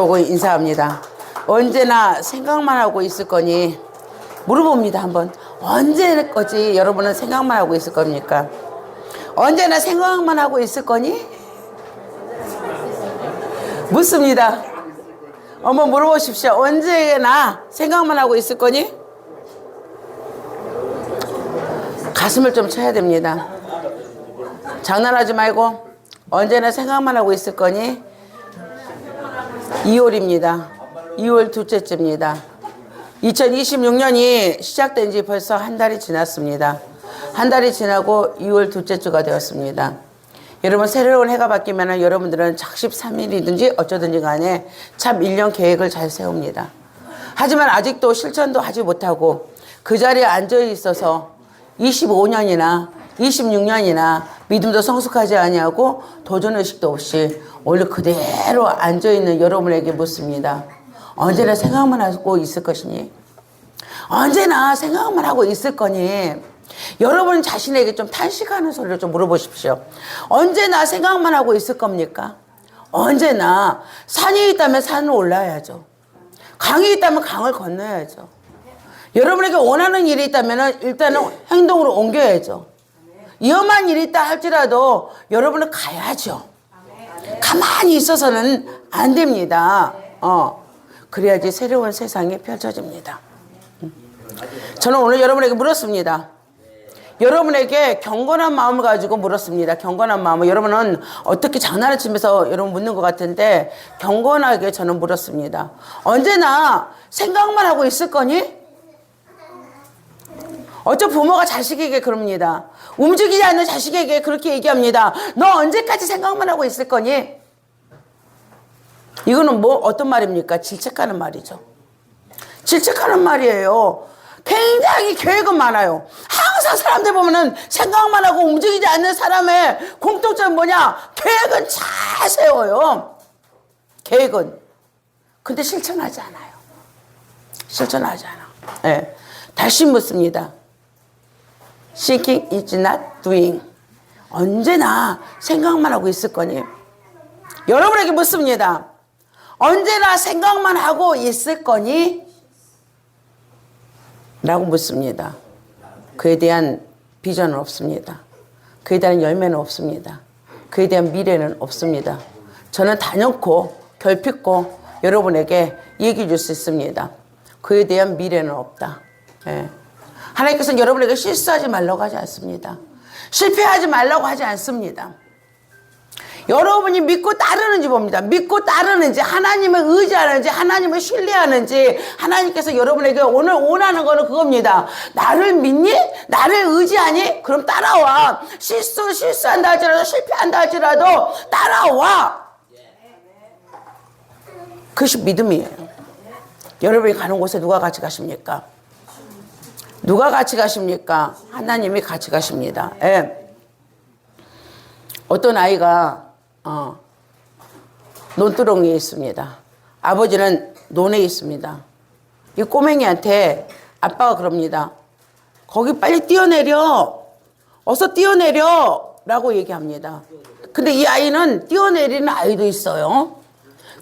보고 인사합니다. 언제나 생각만 하고 있을 거니 물어봅니다. 한번 언제까지 여러분은 생각만 하고 있을 겁니까? 언제나 생각만 하고 있을 거니? 묻습니다. 한번 물어보십시오. 언제나 생각만 하고 있을 거니? 가슴을 좀 쳐야 됩니다. 장난하지 말고 언제나 생각만 하고 있을 거니? 2월입니다. 2월 둘째 주입니다. 2026년이 시작된 지 벌써 한 달이 지났습니다. 한 달이 지나고 2월 둘째 주가 되었습니다. 여러분, 새로운 해가 바뀌면 여러분들은 작십 3일이든지 어쩌든지 간에 참 1년 계획을 잘 세웁니다. 하지만 아직도 실천도 하지 못하고 그 자리에 앉아 있어서 25년이나 26년이나 믿음도 성숙하지 아니하고 도전의식도 없이 원래 그대로 앉아있는 여러분에게 묻습니다. 언제나 생각만 하고 있을 것이니? 언제나 생각만 하고 있을 거니? 여러분 자신에게 좀 탄식하는 소리를 좀 물어보십시오. 언제나 생각만 하고 있을 겁니까? 언제나 산이 있다면 산을 올라야죠. 강이 있다면 강을 건너야죠. 여러분에게 원하는 일이 있다면 일단은 행동으로 옮겨야죠. 위험한 일이 있다 할지라도 여러분은 가야죠. 가만히 있어서는 안 됩니다. 그래야지 새로운 세상이 펼쳐집니다. 저는 오늘 여러분에게 물었습니다. 여러분에게 경건한 마음을 가지고 물었습니다. 경건한 마음을. 여러분은 어떻게 장난을 치면서 여러분 묻는 것 같은데 경건하게 저는 물었습니다. 언제나 생각만 하고 있을 거니? 어쩌 부모가 자식에게 그럽니다. 움직이지 않는 자식에게 그렇게 얘기합니다. 너 언제까지 생각만 하고 있을 거니? 이거는 뭐 어떤 말입니까? 질책하는 말이죠. 질책하는 말이에요. 굉장히 계획은 많아요. 항상 사람들 보면은 생각만 하고 움직이지 않는 사람의 공통점이 뭐냐? 계획은 잘 세워요. 계획은. 근데 실천하지 않아요. 실천하지 않아. 네. 다시 묻습니다. Thinking is not doing. 언제나 생각만 하고 있을 거니? 여러분에게 묻습니다. 언제나 생각만 하고 있을 거니? 라고 묻습니다. 그에 대한 비전은 없습니다. 그에 대한 열매는 없습니다. 그에 대한 미래는 없습니다. 저는 단연코 결핍코 여러분에게 얘기해 줄 수 있습니다. 그에 대한 미래는 없다. 예. 하나님께서는 여러분에게 실수하지 말라고 하지 않습니다. 실패하지 말라고 하지 않습니다. 여러분이 믿고 따르는지 봅니다. 믿고 따르는지, 하나님을 의지하는지, 하나님을 신뢰하는지. 하나님께서 여러분에게 오늘 원하는 거는 그겁니다. 나를 믿니? 나를 의지하니? 그럼 따라와. 실수한다 할지라도, 실패한다 할지라도 따라와. 그것이 믿음이에요. 여러분이 가는 곳에 누가 같이 가십니까? 누가 같이 가십니까? 하나님이 같이 가십니다. 예. 어떤 아이가 논두렁에 있습니다. 아버지는 논에 있습니다. 이 꼬맹이한테 아빠가 그럽니다. 거기 빨리 뛰어내려. 어서 뛰어내려. 라고 얘기합니다. 근데 이 아이는 뛰어내리는 아이도 있어요.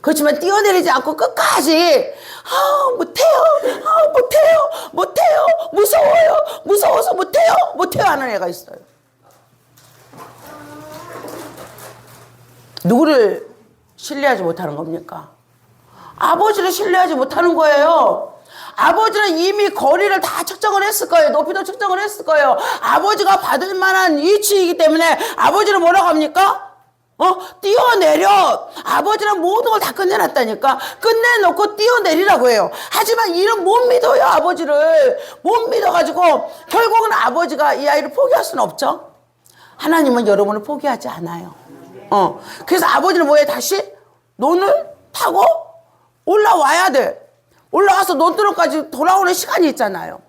그렇지만 뛰어내리지 않고 끝까지 못해요, 무서워서 못해요 하는 애가 있어요. 누구를 신뢰하지 못하는 겁니까? 아버지를 신뢰하지 못하는 거예요. 아버지는 이미 거리를 다 측정을 했을 거예요. 높이도 측정을 했을 거예요. 아버지가 받을 만한 위치이기 때문에 아버지는 뭐라고 합니까? 뛰어내려. 아버지는 모든 걸 다 끝내놨다니까. 끝내놓고 뛰어내리라고 해요. 하지만 이는 못 믿어요. 아버지를 못 믿어가지고 결국은 아버지가 이 아이를 포기할 수는 없죠. 하나님은 여러분을 포기하지 않아요. 그래서 아버지는 뭐해? 다시 논을 타고 올라와야 돼. 올라와서 논두렁까지 돌아오는 시간이 있잖아요.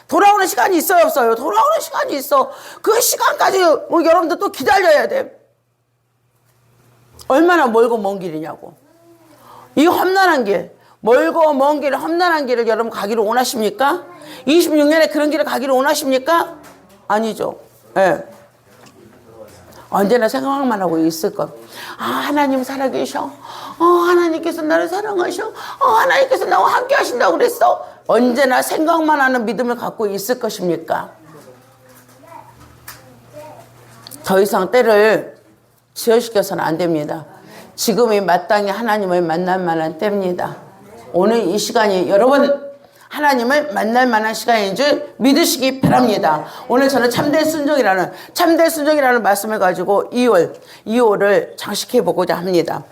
돌아오는 시간이 있어요, 없어요? 돌아오는 시간이 있어. 그 시간까지 여러분들 또 기다려야 돼. 얼마나 멀고 먼 길이냐고. 이 험난한 길, 멀고 먼 길, 험난한 길을 여러분 가기를 원하십니까? 26년에 그런 길을 가기를 원하십니까? 아니죠. 예. 언제나 생각만 하고 있을 것. 아, 하나님 살아계셔. 하나님께서 나를 사랑하셔. 하나님께서 나와 함께 하신다고 그랬어. 언제나 생각만 하는 믿음을 갖고 있을 것입니까? 더 이상 때를 지연시켜서는 안 됩니다. 지금이 마땅히 하나님을 만날 만한 때입니다. 오늘 이 시간이 여러분 하나님을 만날 만한 시간인 줄 믿으시기 바랍니다. 오늘 저는 참된 순종이라는 말씀을 가지고 2월을 장식해 보고자 합니다.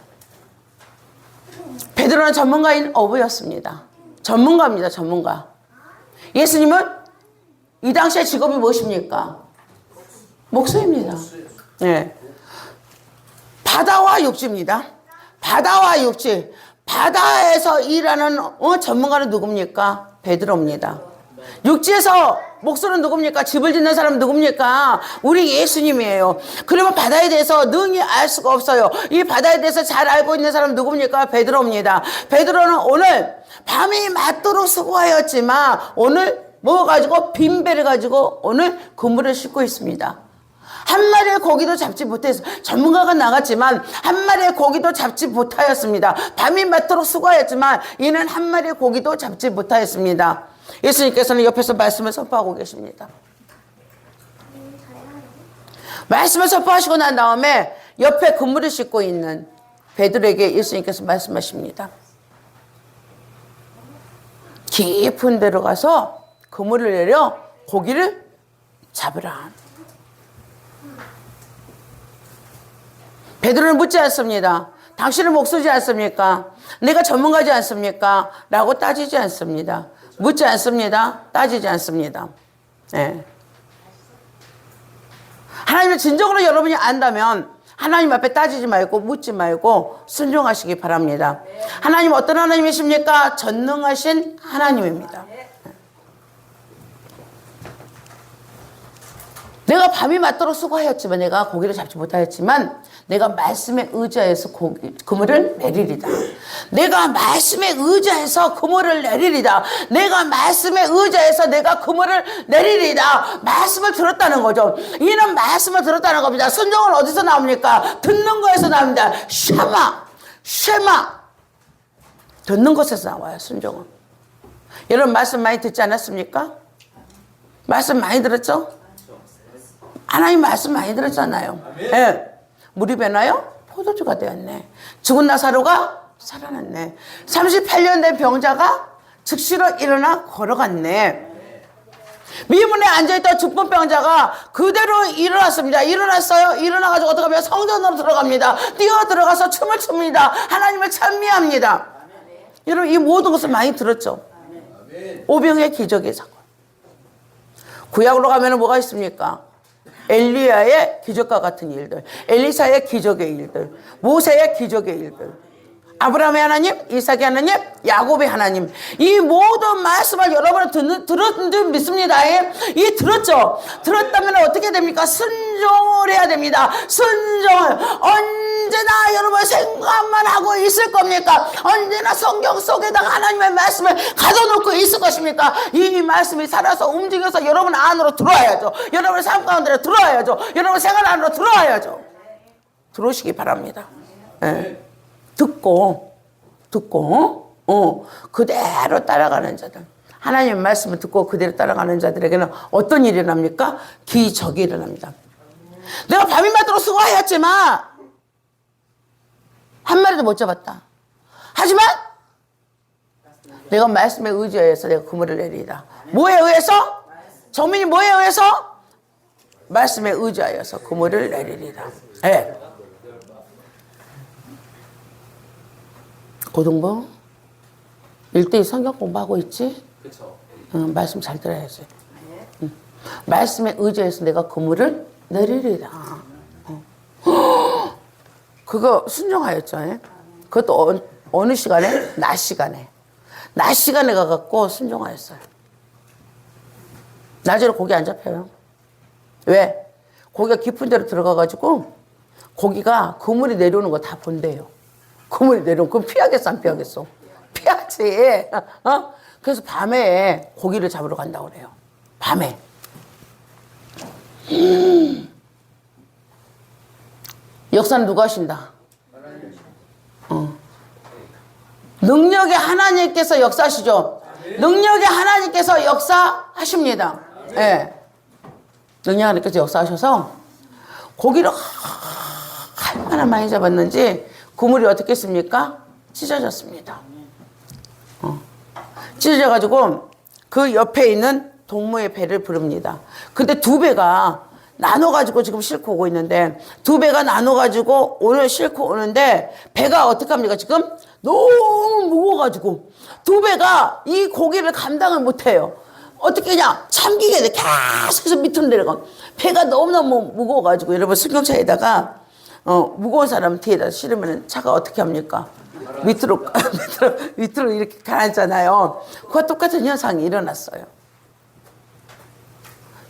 베드로는 전문가인 어부였습니다. 전문가입니다. 전문가. 예수님은 이 당시의 직업이 무엇입니까? 목수입니다. 네. 바다와 육지입니다. 바다와 육지. 바다에서 일하는 전문가는 누굽니까? 베드로입니다. 육지에서 목수는 누굽니까? 집을 짓는 사람은 누굽니까? 우리 예수님이에요. 그러면 바다에 대해서 능히 알 수가 없어요. 이 바다에 대해서 잘 알고 있는 사람은 누굽니까? 베드로입니다. 베드로는 오늘 밤이 맞도록 수고하였지만 오늘 뭐 가지고 빈배를 가지고 오늘 그물을 싣고 있습니다. 한 마리의 고기도 잡지 못했어요. 전문가가 나갔지만 한 마리의 고기도 잡지 못하였습니다. 밤이 맞도록 수고하였지만 이는 한 마리의 고기도 잡지 못하였습니다. 예수님께서는 옆에서 말씀을 선포하고 계십니다. 말씀을 선포하시고 난 다음에 옆에 그물을 싣고 있는 베드로에게 예수님께서 말씀하십니다. 깊은 데로 가서 그물을 내려 고기를 잡으라. 베드로는 묻지 않습니다. 당신은 목수지 않습니까? 내가 전문가지 않습니까? 라고 따지지 않습니다. 묻지 않습니다. 따지지 않습니다. 네. 하나님을 진정으로 여러분이 안다면 하나님 앞에 따지지 말고 묻지 말고 순종하시기 바랍니다. 하나님 어떤 하나님이십니까? 전능하신 하나님입니다. 내가 밤이 맞도록 수고하였지만 내가 고기를 잡지 못하였지만 내가 말씀에 의지하여서 그물을 내리리다. 내가 말씀에 의지해서 그물을 내리리다. 내가 말씀에 의지해서 내가 그물을 내리리다. 말씀을 들었다는 거죠. 이는 말씀을 들었다는 겁니다. 순종은 어디서 나옵니까? 듣는 거에서 나옵니다. 쉐마. 듣는 것에서 나와요. 순종은. 여러분 말씀 많이 듣지 않았습니까? 말씀 많이 들었죠? 하나님 말씀 많이 들었잖아요. 네. 물이 배나요? 포도주가 되었네. 죽은 나사로가 살아났네. 38년 된 병자가 즉시로 일어나 걸어갔네. 미문에 앉아있던 죽은 병자가 그대로 일어났습니다. 일어났어요. 일어나가지고 어떻게 하면 성전으로 들어갑니다. 뛰어 들어가서 춤을 춥니다. 하나님을 찬미합니다. 여러분 이 모든 것을 많이 들었죠. 오병의 기적의 사건. 구약으로 가면 뭐가 있습니까? 엘리야의 기적과 같은 일들, 엘리사의 기적의 일들, 모세의 기적의 일들, 아브라함의 하나님, 이삭의 하나님, 야곱의 하나님, 이 모든 말씀을 여러분은 들었는 줄 믿습니다. 이 들었죠? 들었다면 어떻게 됩니까? 순종을 해야 됩니다. 순종을. 언제나 여러분 생각만 하고 있을 겁니까? 언제나 성경 속에다가 하나님의 말씀을 가둬놓고 있을 것입니까? 이 말씀이 살아서 움직여서 여러분 안으로 들어와야죠. 여러분의 삶 가운데로 들어와야죠. 여러분 생활 안으로 들어와야죠. 들어오시기 바랍니다. 네. 듣고 그대로 따라가는 자들, 하나님의 말씀을 듣고 그대로 따라가는 자들에게는 어떤 일이 일어납니까? 기적이 일어납니다. 내가 밤이 맞도록 수고하였지만 한 마리도 못 잡았다. 하지만 내가 말씀에 의지하여서 내가 그물을 내리다. 뭐에 의해서? 정민이 뭐에 의해서? 말씀에 의지하여서 그물을 내리리다. 네. 고등부 1대1 성경 공부하고 있지? 그렇죠. 말씀 잘 들어야지. 말씀에 의지해서 내가 그물을 내리리라. 그거 순종하였죠. 그것도 어느 시간에? 낮 시간에. 낮 시간에 가갖고 순종하였어요. 낮에는 고기 안 잡혀요. 왜? 고기가 깊은 데로 들어가가지고 고기가 그물이 내려오는 거 다 본대요. 그물이 내려오면 그럼 피하겠어 안 피하겠어? 피하지. 그래서 밤에 고기를 잡으러 간다고 그래요. 밤에. 역사는 누가 하신다? 능력의 하나님께서 역사하시죠. 능력의 하나님께서 역사하십니다. 예. 네. 능력의 하나님께서 역사하셔서 고기를 얼마나 많이 잡았는지 그물이 어떻게 했습니까? 찢어졌습니다. 찢어져가지고 그 옆에 있는 동무의 배를 부릅니다. 근데 두 배가 나눠가지고 지금 싣고 오고 있는데 두 배가 나눠가지고 오늘 싣고 오는데 배가 어떻게 합니까? 지금 너무 무거워가지고 두 배가 이 고기를 감당을 못해요. 어떻게 그냥 참기게 돼. 계속해서 밑으로 내려가. 배가 너무너무 무거워가지고 여러분 승용차에다가 무거운 사람 뒤에다 실으면 차가 어떻게 합니까? 밑으로 이렇게 가라앉잖아요. 그와 똑같은 현상이 일어났어요.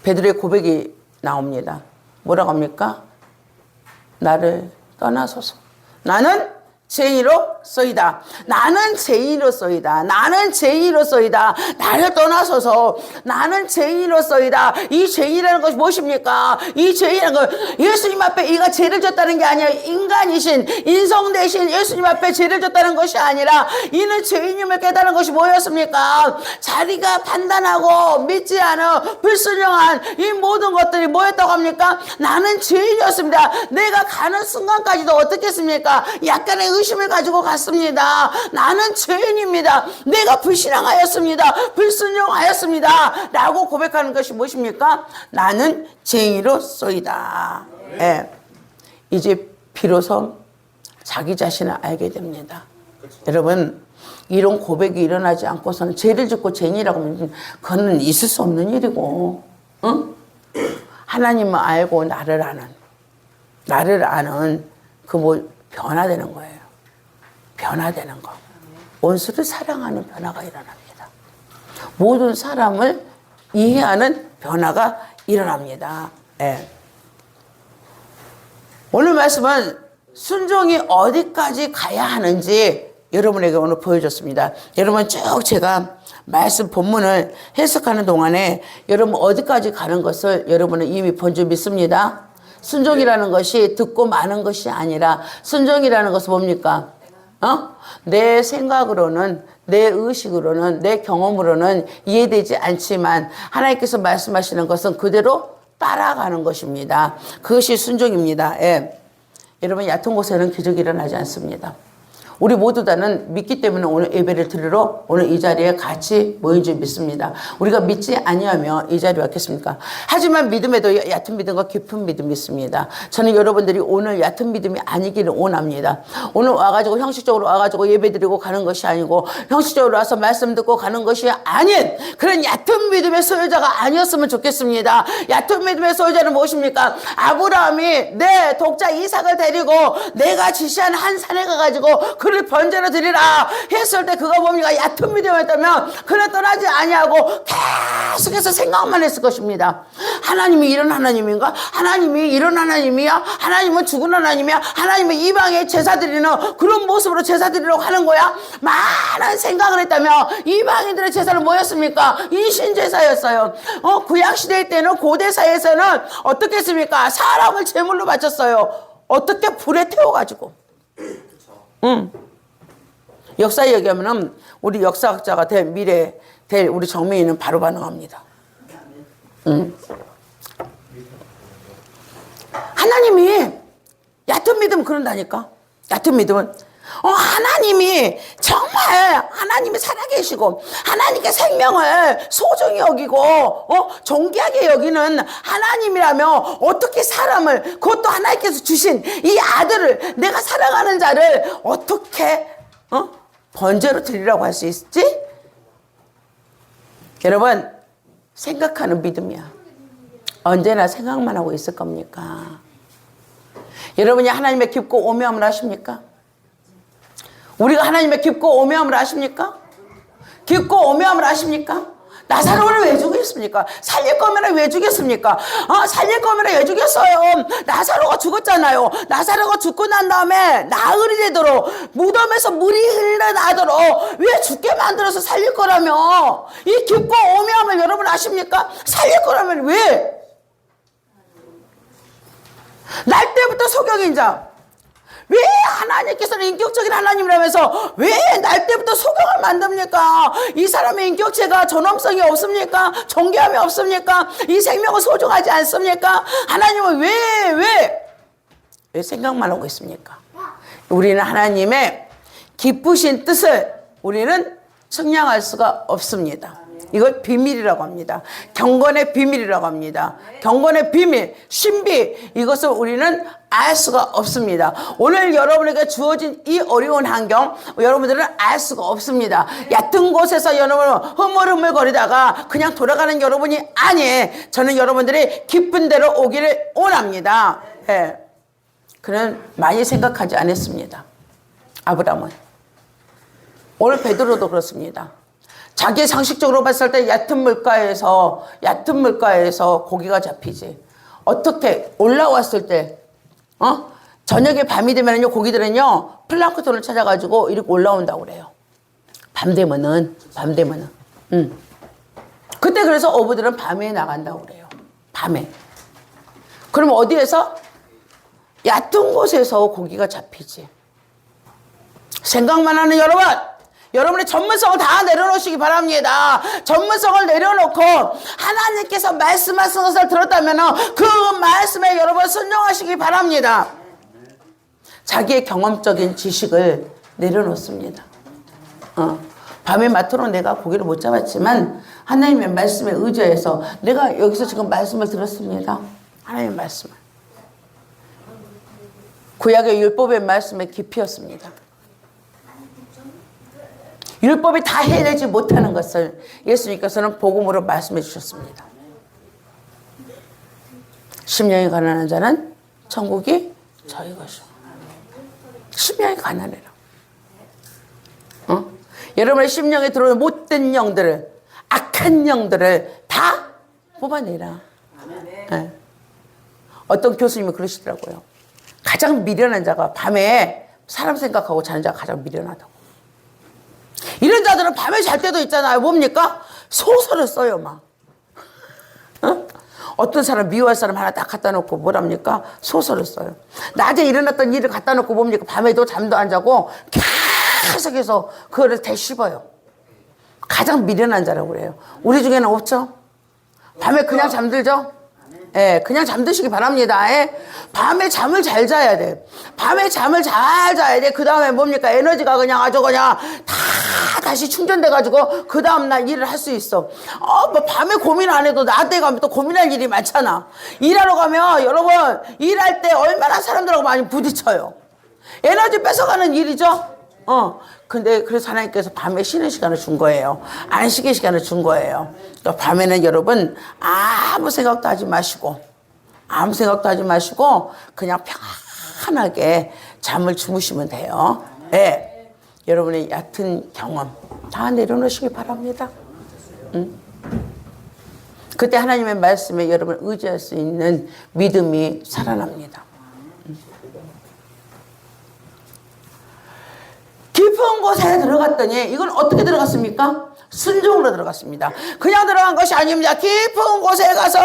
베드로의 고백이 나옵니다. 뭐라고 합니까? 나를 떠나소서. 나는 죄인으로소이다. 나는 죄인으로소이다. 나는 죄인으로소이다. 나를 떠나소서. 나는 죄인으로소이다. 이 죄인이라는 것이 무엇입니까? 이 죄인이라는 것, 예수님 앞에 이가 죄를 졌다는 게 아니라 인간이신 인성 대신 예수님 앞에 죄를 졌다는 것이 아니라 이는 죄인임을 깨달은 것이 뭐였습니까? 자기가 판단하고 믿지 않은 불순종한 이 모든 것들이 뭐였다고 합니까? 나는 죄인이었습니다. 내가 가는 순간까지도 어떻게 했습니까? 약간의 의심을 가지고 갔습니다. 나는 죄인입니다. 내가 불신앙하였습니다. 불순종하였습니다. 라고 고백하는 것이 무엇입니까? 나는 죄인으로소이다. 예. 이제 비로소 자기 자신을 알게 됩니다. 여러분, 이런 고백이 일어나지 않고서는 죄를 짓고 죄인이라고 하면 그거는 있을 수 없는 일이고, 응? 하나님을 알고 나를 아는 그 뭐 변화되는 거예요. 변화되는 거. 원수를 사랑하는 변화가 일어납니다. 모든 사람을 이해하는 변화가 일어납니다. 예. 오늘 말씀은 순종이 어디까지 가야 하는지 여러분에게 오늘 보여줬습니다. 여러분 쭉 제가 말씀 본문을 해석하는 동안에 여러분 어디까지 가는 것을 여러분은 이미 본 줄 믿습니다. 순종이라는 것이 듣고 마는 것이 아니라 순종이라는 것은 뭡니까? 내 생각으로는, 내 의식으로는, 내 경험으로는 이해되지 않지만 하나님께서 말씀하시는 것은 그대로 따라가는 것입니다. 그것이 순종입니다. 예. 여러분 얕은 곳에는 기적이 일어나지 않습니다. 우리 모두 다는 믿기 때문에 오늘 예배를 드리러 오늘 이 자리에 같이 모인 줄 믿습니다. 우리가 믿지 아니하면 이 자리에 왔겠습니까? 하지만 믿음에도 얕은 믿음과 깊은 믿음이 있습니다. 저는 여러분들이 오늘 얕은 믿음이 아니기를 원합니다. 오늘 와가지고 형식적으로 와가지고 예배 드리고 가는 것이 아니고 형식적으로 와서 말씀 듣고 가는 것이 아닌 그런 얕은 믿음의 소유자가 아니었으면 좋겠습니다. 얕은 믿음의 소유자는 무엇입니까? 아브라함이 내 독자 이삭을 데리고 내가 지시한 한 산에 가가지고 그를 번제로 드리라 했을 때 그거 뭡니까? 얕은 믿음이었다면 그는 떠나지 아니하고 계속해서 생각만 했을 것입니다. 하나님이 이런 하나님인가? 하나님이 이런 하나님이야? 하나님은 죽은 하나님이야? 하나님은 이방에 제사 드리는 그런 모습으로 제사 드리려고 하는 거야? 많은 생각을 했다면 이방인들의 제사는 뭐였습니까? 인신제사였어요. 구약시대 때는 고대사에서는 어떻게 했습니까? 사람을 제물로 바쳤어요. 어떻게? 불에 태워가지고. 역사에 얘기하면은 우리 역사학자가 될 미래 될 우리 정민이는 바로 반응합니다. 하나님이 얕은 믿음 그런다니까. 얕은 믿음은 하나님이 정말 하나님이 살아계시고 하나님께 생명을 소중히 여기고 존귀하게 여기는 하나님이라면 어떻게 사람을 그것도 하나님께서 주신 이 아들을 내가 사랑하는 자를 어떻게 번제로 드리라고 할 수 있지? 여러분 생각하는 믿음이야. 언제나 생각만 하고 있을 겁니까? 여러분이 하나님의 깊고 오묘함을 아십니까? 우리가 하나님의 깊고 오묘함을 아십니까? 깊고 오묘함을 아십니까? 나사로를 왜 죽였습니까? 살릴 거면 왜 죽였습니까? 살릴 거면 왜 죽였어요? 나사로가 죽었잖아요. 나사로가 죽고 난 다음에 나흘이 되도록 무덤에서 물이 흘러나도록 왜 죽게 만들어서 살릴 거라며? 이 깊고 오묘함을 여러분 아십니까? 살릴 거라면 왜? 날 때부터 소경인자 왜 하나님께서는 인격적인 하나님이라면서 왜 날 때부터 소경을 만듭니까? 이 사람의 인격체가 존엄성이 없습니까? 존귀함이 없습니까? 이 생명은 소중하지 않습니까? 하나님은 왜 생각만 하고 있습니까? 우리는 하나님의 기쁘신 뜻을 우리는 측량할 수가 없습니다. 이걸 비밀이라고 합니다. 경건의 비밀이라고 합니다. 경건의 비밀, 신비, 이것을 우리는 알 수가 없습니다. 오늘 여러분에게 주어진 이 어려운 환경, 여러분들은 알 수가 없습니다. 얕은 곳에서 여러분 흐물흐물거리다가 그냥 돌아가는 여러분이 아니에요. 저는 여러분들이 기쁜 대로 오기를 원합니다. 예. 그는 많이 생각하지 않았습니다. 아브라함은. 오늘 베드로도 그렇습니다. 자기 상식적으로 봤을 때 얕은 물가에서 고기가 잡히지. 어떻게 올라왔을 때, 저녁에 밤이 되면요, 고기들은요, 플랑크톤을 찾아가지고 이렇게 올라온다고 그래요. 밤 되면은. 그때 그래서 어부들은 밤에 나간다고 그래요. 밤에. 그럼 어디에서? 얕은 곳에서 고기가 잡히지. 생각만 하는 여러분! 여러분의 전문성을 다 내려놓으시기 바랍니다. 전문성을 내려놓고 하나님께서 말씀하신 것을 들었다면 그 말씀에 여러분 순종하시기 바랍니다. 자기의 경험적인 지식을 내려놓습니다. 밤에 마토로 내가 고기를 못 잡았지만 하나님의 말씀에 의지해서 내가 여기서 지금 말씀을 들었습니다. 하나님의 말씀을. 구약의 율법의 말씀의 깊이였습니다. 율법이 다 해내지 못하는 것을 예수님께서는 복음으로 말씀해 주셨습니다. 심령이 가난한 자는 천국이 저희 것이오. 심령이 가난해라. 여러분의 심령에 들어오는 못된 영들을, 악한 영들을 다 뽑아내라. 네. 어떤 교수님이 그러시더라고요. 가장 미련한 자가 밤에 사람 생각하고 자는 자가 가장 미련하다고. 이런 자들은 밤에 잘 때도 있잖아요. 뭡니까? 소설을 써요, 막. 어떤 사람, 미워할 사람 하나 딱 갖다 놓고 뭐랍니까? 소설을 써요. 낮에 일어났던 일을 갖다 놓고 뭡니까? 밤에도 잠도 안 자고 계속해서 그거를 되씹어요. 가장 미련한 자라고 그래요. 우리 중에는 없죠? 밤에 그냥 잠들죠? 예, 그냥 잠드시기 바랍니다. 예. 밤에 잠을 잘 자야 돼. 밤에 잠을 잘 자야 돼. 그 다음에 뭡니까? 에너지가 그냥 아주 그냥 다시 충전돼가지고 그 다음날 일을 할 수 있어. 뭐 밤에 고민 안 해도 낮에 가면 또 고민할 일이 많잖아. 일하러 가면 여러분 일할 때 얼마나 사람들하고 많이 부딪혀요. 에너지 뺏어가는 일이죠. 근데 그래서 하나님께서 밤에 쉬는 시간을 준 거예요. 안식의 시간을 준 거예요. 그러니까 밤에는 여러분 아무 생각도 하지 마시고 그냥 편안하게 잠을 주무시면 돼요. 네. 여러분의 얕은 경험 다 내려놓으시기 바랍니다. 그때 하나님의 말씀에 여러분 의지할 수 있는 믿음이 살아납니다. 깊은 곳에 들어갔더니 이건 어떻게 들어갔습니까? 순종으로 들어갔습니다. 그냥 들어간 것이 아닙니다. 깊은 곳에 가서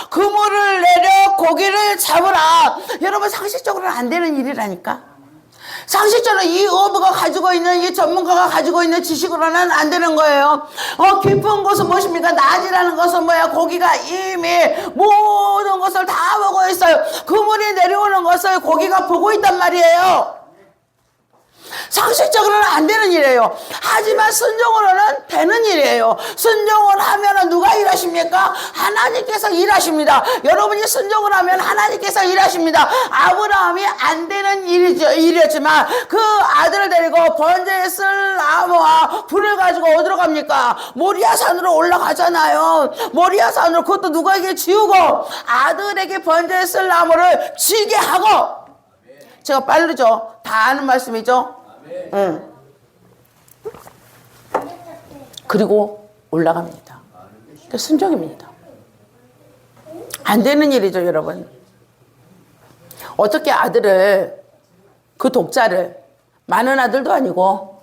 그물을 내려 고기를 잡으라. 여러분 상식적으로는 안 되는 일이라니까. 상식적으로 이 어부가 가지고 있는 이 전문가가 가지고 있는 지식으로는 안 되는 거예요. 깊은 곳은 무엇입니까? 낮이라는 것은 뭐야? 고기가 이미 모든 것을 다 보고 있어요. 그물이 내려오는 것을 고기가 보고 있단 말이에요. 상식적으로는 안 되는 일이에요. 하지만 순종으로는 되는 일이에요. 순종을 하면 누가 일하십니까? 하나님께서 일하십니다. 여러분이 순종을 하면 하나님께서 일하십니다. 아브라함이 안 되는 일이었지만 그 아들을 데리고 번제에 쓸 나무와 불을 가지고 어디로 갑니까? 모리아산으로 올라가잖아요. 모리아산으로 그것도 누구에게 지우고 아들에게 번제에 쓸 나무를 지게 하고. 제가 빠르죠? 다 아는 말씀이죠? 응. 그리고 올라갑니다. 순종입니다. 안 되는 일이죠, 여러분. 어떻게 아들을, 그 독자를, 많은 아들도 아니고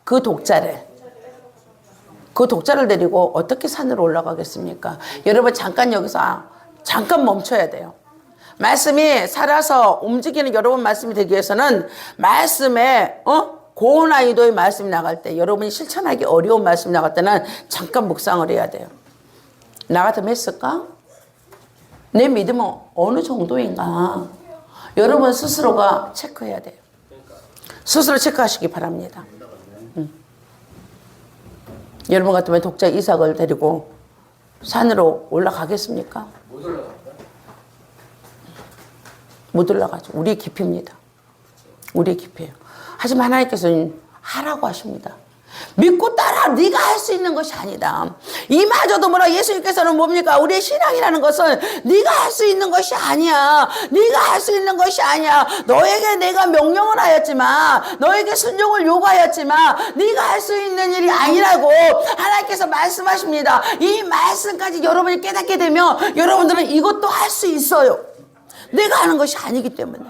그 독자를 데리고 어떻게 산으로 올라가겠습니까? 여러분 잠깐 여기서 잠깐 멈춰야 돼요. 말씀이 살아서 움직이는 여러분 말씀이 되기 위해서는 말씀에 고난이도의 말씀이 나갈 때 여러분이 실천하기 어려운 말씀이 나갈 때는 잠깐 묵상을 해야 돼요. 나 같으면 했을까? 내 믿음은 어느 정도인가? 여러분 스스로가 체크해야 돼요. 스스로 체크하시기 바랍니다. 여러분 같으면 독자 이삭을 데리고 산으로 올라가겠습니까? 못 올라가죠. 우리의 깊이입니다. 우리의 깊이에요. 하지만 하나님께서는 하라고 하십니다. 믿고 따라 네가 할 수 있는 것이 아니다. 이마저도 뭐라 예수님께서는 뭡니까? 우리의 신앙이라는 것은 네가 할 수 있는 것이 아니야. 네가 할 수 있는 것이 아니야. 너에게 내가 명령을 하였지만 너에게 순종을 요구하였지만 네가 할 수 있는 일이 아니라고 하나님께서 말씀하십니다. 이 말씀까지 여러분이 깨닫게 되면 여러분들은 이것도 할 수 있어요. 내가 하는 것이 아니기 때문에.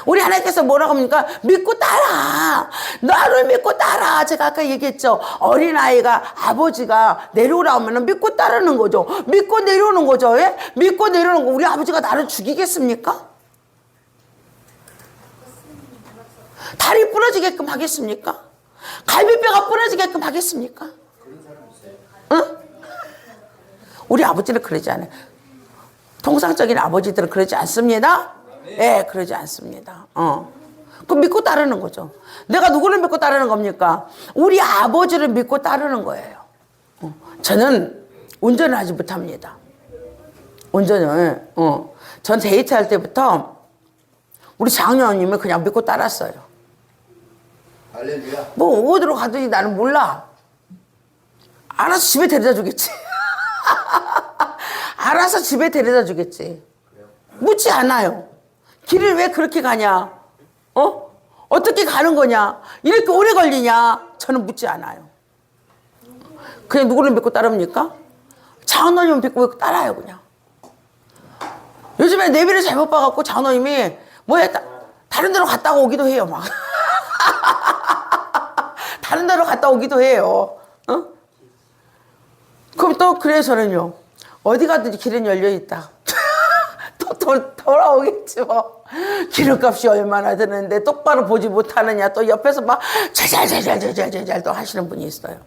우리 하나님께서 뭐라고 합니까? 믿고 따라. 나를 믿고 따라. 제가 아까 얘기했죠. 어린아이가 아버지가 내려오라 하면 믿고 따르는 거죠. 믿고 내려오는 거죠. 예? 믿고 내려오는 거. 우리 아버지가 나를 죽이겠습니까? 다리 부러지게끔 하겠습니까? 갈비뼈가 부러지게끔 하겠습니까? 응? 우리 아버지는 그러지 않아요. 통상적인 아버지들은 그러지 않습니다. 네, 그러지 않습니다. 그럼 믿고 따르는 거죠. 내가 누구를 믿고 따르는 겁니까? 우리 아버지를 믿고 따르는 거예요. 저는 운전을 하지 못합니다. 운전을. 전 데이트할 때부터 우리 장녀님을 그냥 믿고 따랐어요. 할렐루야. 뭐 어디로 가든지 나는 몰라. 알아서 집에 데려다 주겠지. 알아서 집에 데려다 주겠지. 묻지 않아요. 길을 왜 그렇게 가냐? 어떻게 가는 거냐? 이렇게 오래 걸리냐? 저는 묻지 않아요. 그냥 누구를 믿고 따릅니까? 장로님 믿고 따라요, 그냥. 요즘에 내비를 잘못 봐갖고 장로님이 뭐야, 다른 데로 갔다 오기도 해요, 막. 다른 데로 갔다 오기도 해요. 그럼 또 그래서는요. 어디 가든지 길은 열려있다. 또 돌아오겠지 뭐. 기름값이 얼마나 드는데 똑바로 보지 못하느냐. 또 옆에서 막 잘잘잘잘잘잘 또 하시는 분이 있어요.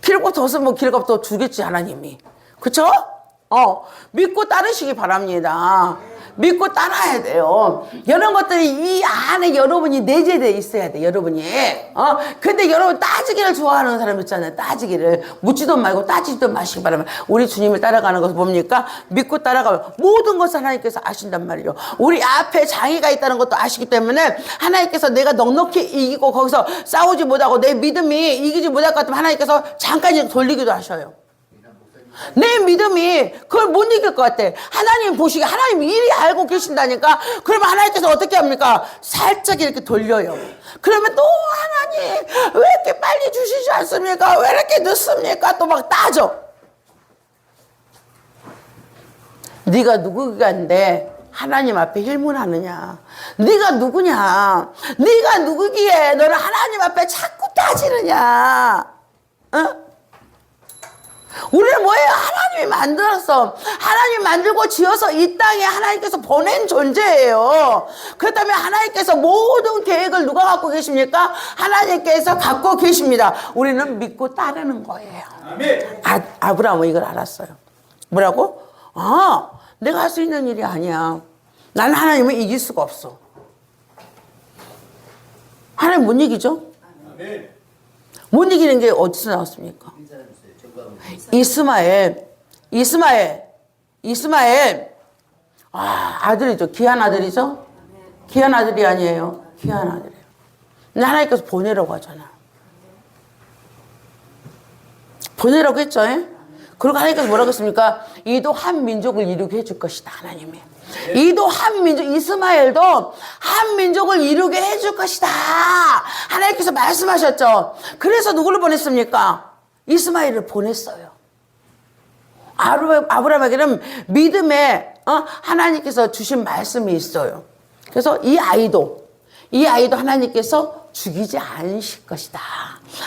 기름값 더 쓰면 기름값 더 주겠지 하나님이. 그쵸? 믿고 따르시기 바랍니다. 믿고 따라야 돼요. 이런 것들이 이 안에 여러분이 내재되어 있어야 돼, 여러분이. 근데 여러분 따지기를 좋아하는 사람 있잖아요. 따지기를. 묻지도 말고 따지지도 마시기 바랍니다. 우리 주님을 따라가는 것은 뭡니까? 믿고 따라가면 모든 것을 하나님께서 아신단 말이에요. 우리 앞에 장애가 있다는 것도 아시기 때문에 하나님께서 내가 넉넉히 이기고 거기서 싸우지 못하고 내 믿음이 이기지 못할 것 같으면 하나님께서 잠깐 돌리기도 하셔요. 내 믿음이 그걸 못 이길 것 같아. 하나님 보시기에 하나님 이리 알고 계신다니까. 그러면 하나님께서 어떻게 합니까? 살짝 이렇게 돌려요. 그러면 또 하나님 왜 이렇게 빨리 주시지 않습니까? 왜 이렇게 늦습니까? 또 막 따져. 네가 누구간데 하나님 앞에 힐문하느냐? 네가 누구냐? 네가 누구기에 너는 하나님 앞에 자꾸 따지느냐? 우리는 뭐예요? 하나님이 만들었어. 하나님 만들고 지어서 이 땅에 하나님께서 보낸 존재예요. 그렇다면 하나님께서 모든 계획을 누가 갖고 계십니까? 하나님께서 갖고 계십니다. 우리는 믿고 따르는 거예요. 아멘. 아브라함은 이걸 알았어요. 뭐라고? 내가 할 수 있는 일이 아니야. 나는 하나님을 이길 수가 없어. 하나님 못 이기죠? 아멘. 못 이기는 게 어디서 나왔습니까? 이스마엘. 아들이죠. 귀한 아들이죠? 귀한 아들이 아니에요. 귀한 아들이에요. 근데 하나님께서 보내라고 하잖아. 보내라고 했죠. 그리고 하나님께서 뭐라고 했습니까? 이도 한 민족을 이루게 해줄 것이다. 하나님이. 이도 한 민족, 이스마엘도 한 민족을 이루게 해줄 것이다. 하나님께서 말씀하셨죠. 그래서 누구를 보냈습니까? 이스마엘을 보냈어요. 아브라함에게는 믿음에 하나님께서 주신 말씀이 있어요. 그래서 이 아이도 하나님께서 죽이지 않으실 것이다.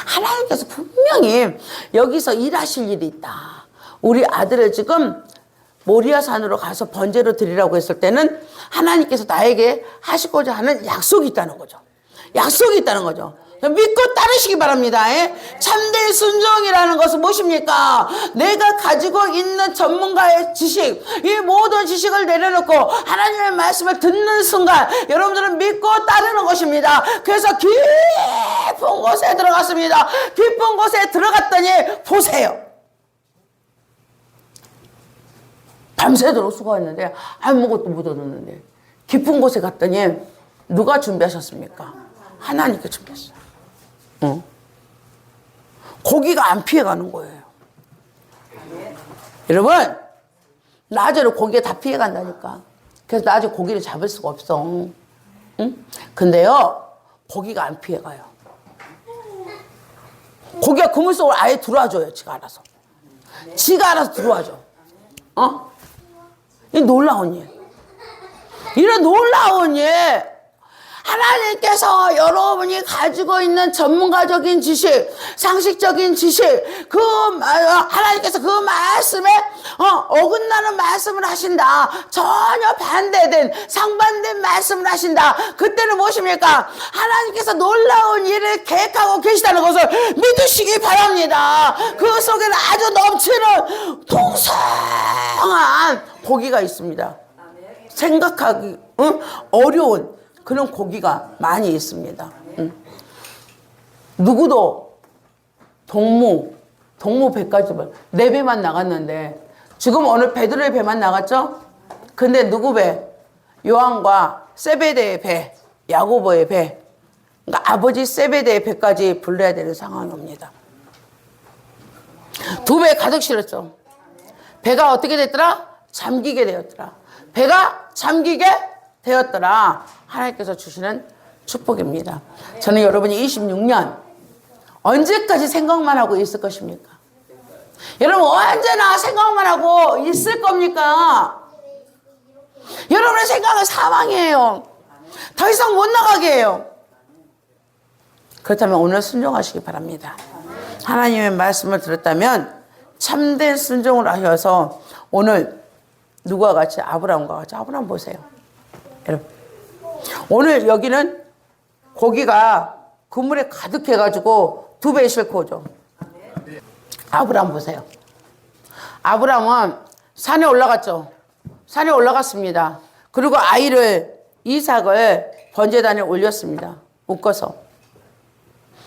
하나님께서 분명히 여기서 일하실 일이 있다. 우리 아들을 지금 모리아 산으로 가서 번제로 드리라고 했을 때는 하나님께서 나에게 하시고자 하는 약속이 있다는 거죠. 약속이 있다는 거죠. 믿고 따르시기 바랍니다. 참된 순종이라는 것은 무엇입니까? 내가 가지고 있는 전문가의 지식, 이 모든 지식을 내려놓고 하나님의 말씀을 듣는 순간 여러분들은 믿고 따르는 것입니다. 그래서 깊은 곳에 들어갔습니다. 깊은 곳에 들어갔더니 보세요. 밤새도록 수고했는데 아무것도 못 얻었는데 깊은 곳에 갔더니 누가 준비하셨습니까? 하나님께 준비했어요. 고기가 안 피해가는 거예요. 여러분, 낮에는 고기가 다 피해간다니까. 그래서 낮에 고기를 잡을 수가 없어. 응? 근데요, 고기가 안 피해가요. 고기가 그물 속으로 아예 들어와줘요. 지가 알아서. 지가 알아서 들어와줘. 이 놀라운 일. 이런 놀라운 일. 하나님께서 여러분이 가지고 있는 전문가적인 지식, 상식적인 지식, 하나님께서 그 말씀에 어긋나는 말씀을 하신다. 전혀 반대된, 상반된 말씀을 하신다. 그때는 무엇입니까? 하나님께서 놀라운 일을 계획하고 계시다는 것을 믿으시기 바랍니다. 그 속에는 아주 넘치는 풍성한 고기가 있습니다. 생각하기 어려운 그런 고기가 많이 있습니다. 누구도 동무 100가지 내 배만 나갔는데 지금 오늘 베드로의 배만 나갔죠? 근데 누구 배? 요한과 세베대의 배, 야고보의 배. 그러니까 아버지 세베대의 배까지 불러야 되는 상황이 옵니다. 2배 가득 실었죠. 배가 어떻게 됐더라? 잠기게 되었더라. 배가 잠기게 되었더라. 하나님께서 주시는 축복입니다. 저는 여러분이 26년 언제까지 생각만 하고 있을 것입니까? 여러분 언제나 생각만 하고 있을 겁니까? 여러분의 생각은 사망이에요. 더 이상 못 나가게 해요. 그렇다면 오늘 순종하시기 바랍니다. 하나님의 말씀을 들었다면 참된 순종을 하셔서 오늘 누구와 같이? 아브라함과 같이. 아브라함 보세요. 여러분 오늘 여기는 고기가 그물에 가득해가지고 2배 싣고 오죠. 아브라함 보세요. 아브라함은 산에 올라갔죠. 산에 올라갔습니다. 그리고 이삭을 번제단에 올렸습니다. 묶어서.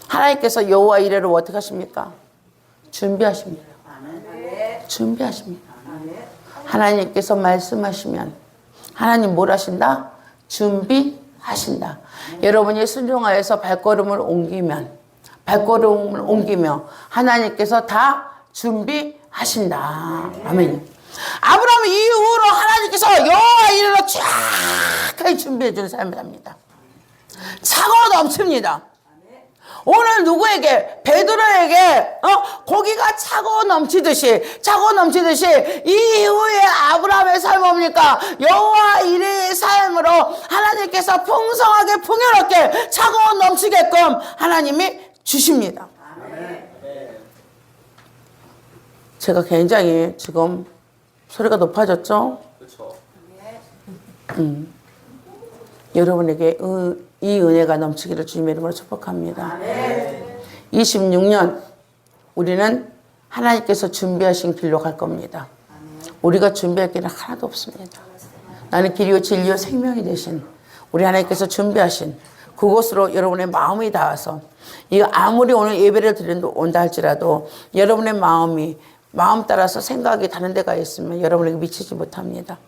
하나님께서 여호와 이레로 어떻게 하십니까? 준비하십니다. 준비하십니다. 하나님께서 말씀하시면 하나님 뭘 하신다? 준비하신다. 여러분이 순종하여서 발걸음을 옮기며 하나님께서 다 준비하신다. 아멘. 아브라함 이후로 하나님께서 여호와 이르러 쫙 준비해 주는 삶을 합니다. 차고 넘칩니다. 오늘 누구에게? 베드로에게 고기가 차고 넘치듯이 이후에 아브라함의 삶이 뭡니까? 여호와 이레의 삶으로 하나님께서 풍성하게 풍요롭게 차고 넘치게끔 하나님이 주십니다. 제가 굉장히 지금 소리가 높아졌죠? 그렇죠. 여러분에게 이 은혜가 넘치기를 주님의 이름으로 축복합니다. 26년 우리는 하나님께서 준비하신 길로 갈 겁니다. 우리가 준비할 길은 하나도 없습니다. 나는 길이요 진리요 생명이 되신 우리 하나님께서 준비하신 그곳으로 여러분의 마음이 닿아서 이거 아무리 오늘 예배를 드린다 할지라도 여러분의 마음 따라서 생각이 다른 데가 있으면 여러분에게 미치지 못합니다.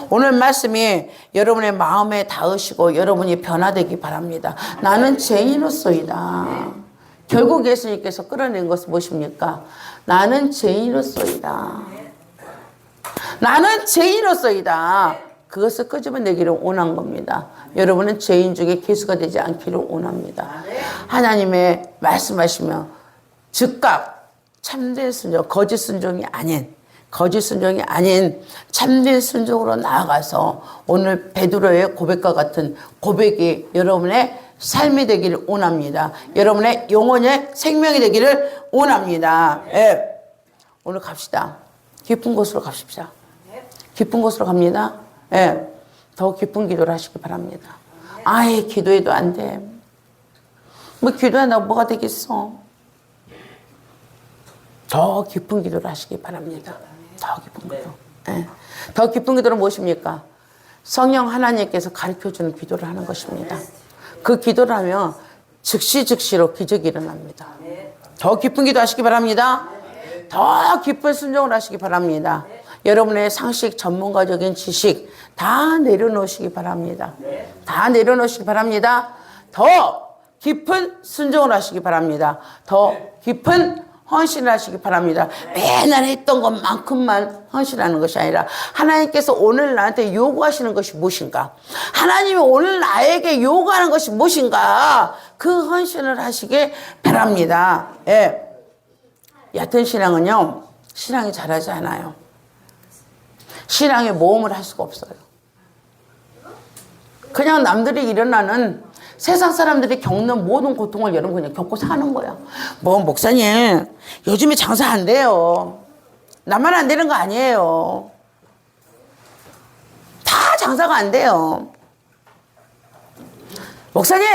오늘 말씀이 여러분의 마음에 닿으시고 여러분이 변화되기 바랍니다. 나는 죄인으로소이다. 결국 예수님께서 끌어낸 것은 무엇입니까? 나는 죄인으로소이다. 나는 죄인으로소이다. 그것을 끄집어내기를 원한 겁니다. 여러분은 죄인 중에 개수가 되지 않기를 원합니다. 하나님의 말씀하시며 즉각 참된 순종, 거짓 순종이 아닌 참된 순종으로 나아가서 오늘 베드로의 고백과 같은 고백이 여러분의 삶이 되기를 원합니다. 여러분의 영혼의 생명이 되기를 원합니다. 예. 오늘 갑시다. 깊은 곳으로 갑시다. 깊은 곳으로 갑니다. 예. 더 깊은 기도를 하시기 바랍니다. 아예 기도해도 안 돼. 뭐 기도한다고 뭐가 되겠어. 더 깊은 기도를 하시기 바랍니다. 더 깊은 기도. 예. 더 깊은 기도는 무엇입니까? 성령 하나님께서 가르쳐주는 기도를 하는 것입니다. 그 기도를 하면 즉시로 기적이 일어납니다. 더 깊은 기도 하시기 바랍니다. 더 깊은 순종을 하시기 바랍니다. 여러분의 상식, 전문가적인 지식 다 내려놓으시기 바랍니다. 다 내려놓으시기 바랍니다. 더 깊은 순종을 하시기 바랍니다. 더 깊은 헌신을 하시기 바랍니다. 맨날 했던 것만큼만 헌신하는 것이 아니라 하나님께서 오늘 나한테 요구하시는 것이 무엇인가? 하나님이 오늘 나에게 요구하는 것이 무엇인가? 그 헌신을 하시기 바랍니다. 예. 얕은 신앙은요, 신앙이 잘하지 않아요. 신앙에 모험을 할 수가 없어요. 그냥 남들이 일어나는 세상 사람들이 겪는 모든 고통을 여러분 그냥 겪고 사는 거야. 뭐 목사님 요즘에 장사 안 돼요. 나만 안 되는 거 아니에요. 다 장사가 안 돼요. 목사님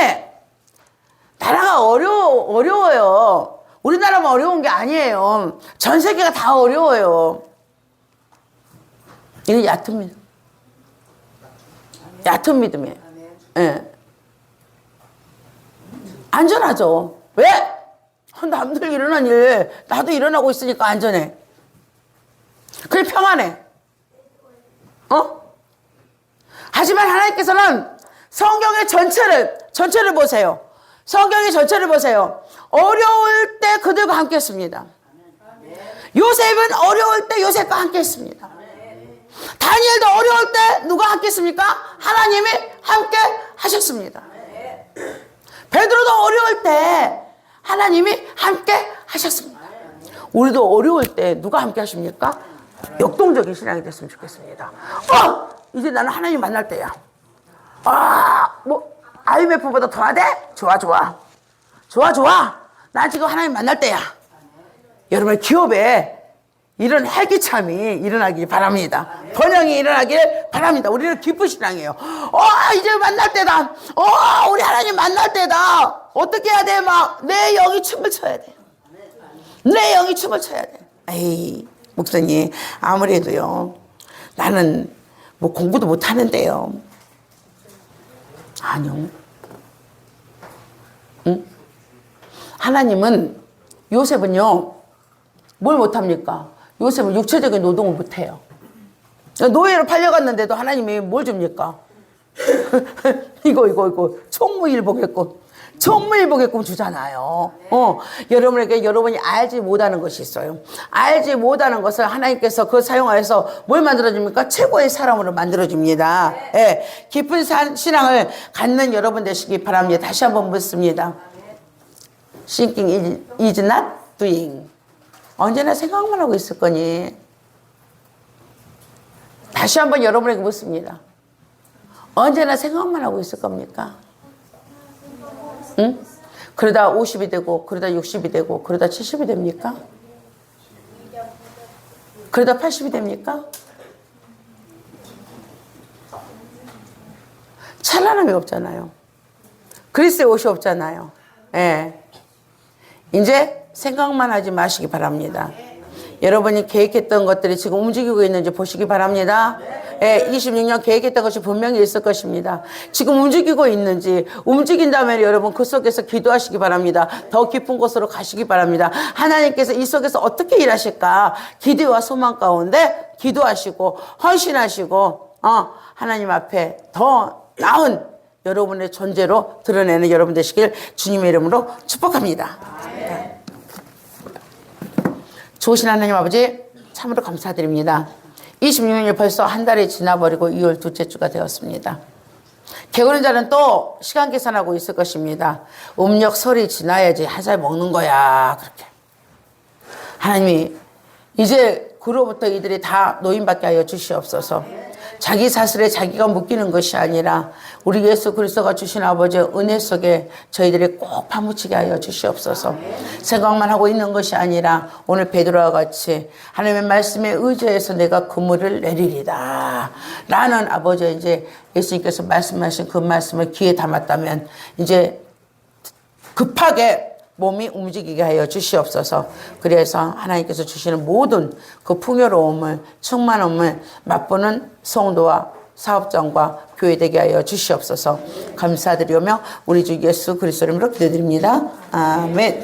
나라가 어려워요. 우리나라만 어려운 게 아니에요. 전 세계가 다 어려워요. 이건 얕은 믿음. 얕은 믿음이에요. 예. 안전하죠. 왜? 남들 일어난 일 나도 일어나고 있으니까 안전해. 그래 평안해. 하지만 하나님께서는 성경의 전체를 보세요. 성경의 전체를 보세요. 어려울 때 그들과 함께 했습니다. 요셉은 어려울 때 요셉과 함께 했습니다. 다니엘도 어려울 때 누가 함께 했습니까? 하나님이 함께 하셨습니다. 베드로도 어려울 때 하나님이 함께 하셨습니다. 우리도 어려울 때 누가 함께 하십니까? 역동적인 신앙이 됐으면 좋겠습니다. 이제 나는 하나님 만날 때야. IMF보다 더 돼? 좋아. 나 지금 하나님 만날 때야. 여러분 기업에 이런 활기참이 일어나길 바랍니다. 번영이 일어나길 바랍니다. 우리는 기쁜 신앙이에요. 이제 만날 때다. 우리 하나님 만날 때다. 어떻게 해야 돼? 내 영이 춤을 춰야 돼. 내 영이 춤을 춰야 돼. 에이, 목사님, 아무래도요. 나는 뭐 공부도 못 하는데요. 아니요. 응? 하나님은, 요셉은요, 뭘 못합니까? 요셉은 육체적인 노동을 못해요. 노예로 팔려갔는데도 하나님이 뭘 줍니까? 이거 총무일복의꿈 주잖아요. 여러분에게 여러분이 알지 못하는 것이 있어요. 알지 못하는 것을 하나님께서 그 사용하여서 뭘 만들어줍니까? 최고의 사람으로 만들어줍니다. 예, 깊은 신앙을 갖는 여러분 되시기 바랍니다. 다시 한번 묻습니다. Thinking is not doing. 언제나 생각만 하고 있을 거니? 다시 한번 여러분에게 묻습니다. 언제나 생각만 하고 있을 겁니까? 응? 그러다 50이 되고, 그러다 60이 되고, 그러다 70이 됩니까? 그러다 80이 됩니까? 찬란함이 없잖아요. 그리스의 옷이 없잖아요. 예. 이제 생각만 하지 마시기 바랍니다. 여러분이 계획했던 것들이 지금 움직이고 있는지 보시기 바랍니다. 예, 26년 계획했던 것이 분명히 있을 것입니다. 지금 움직이고 있는지, 움직인다면 여러분 그 속에서 기도하시기 바랍니다. 더 깊은 곳으로 가시기 바랍니다. 하나님께서 이 속에서 어떻게 일하실까? 기대와 소망 가운데 기도하시고 헌신하시고 하나님 앞에 더 나은 여러분의 존재로 드러내는 여러분 되시길 주님의 이름으로 축복합니다. 좋으신 하나님 아버지 참으로 감사드립니다. 26년이 벌써 한 달이 지나버리고 2월 둘째 주가 되었습니다. 게으른 자는 또 시간 계산하고 있을 것입니다. 음력 설이 지나야지 한 살 먹는 거야. 그렇게. 하나님이 이제 그로부터 이들이 다 노인받게 하여 주시옵소서. 자기 사슬에 자기가 묶이는 것이 아니라 우리 예수 그리스도가 주신 아버지의 은혜 속에 저희들이 꼭 파묻히게 하여 주시옵소서. 생각만 하고 있는 것이 아니라 오늘 베드로와 같이 하나님의 말씀에 의지해서 내가 그물을 내리리다 라는 아버지의 이제 예수님께서 말씀하신 그 말씀을 귀에 담았다면 이제 급하게 몸이 움직이게 하여 주시옵소서. 그래서 하나님께서 주시는 모든 그 풍요로움을 충만함을 맛보는 성도와 사업장과 교회 되게 하여 주시옵소서. 감사드리며 우리 주 예수 그리스도 이름으로 기도드립니다. 아멘.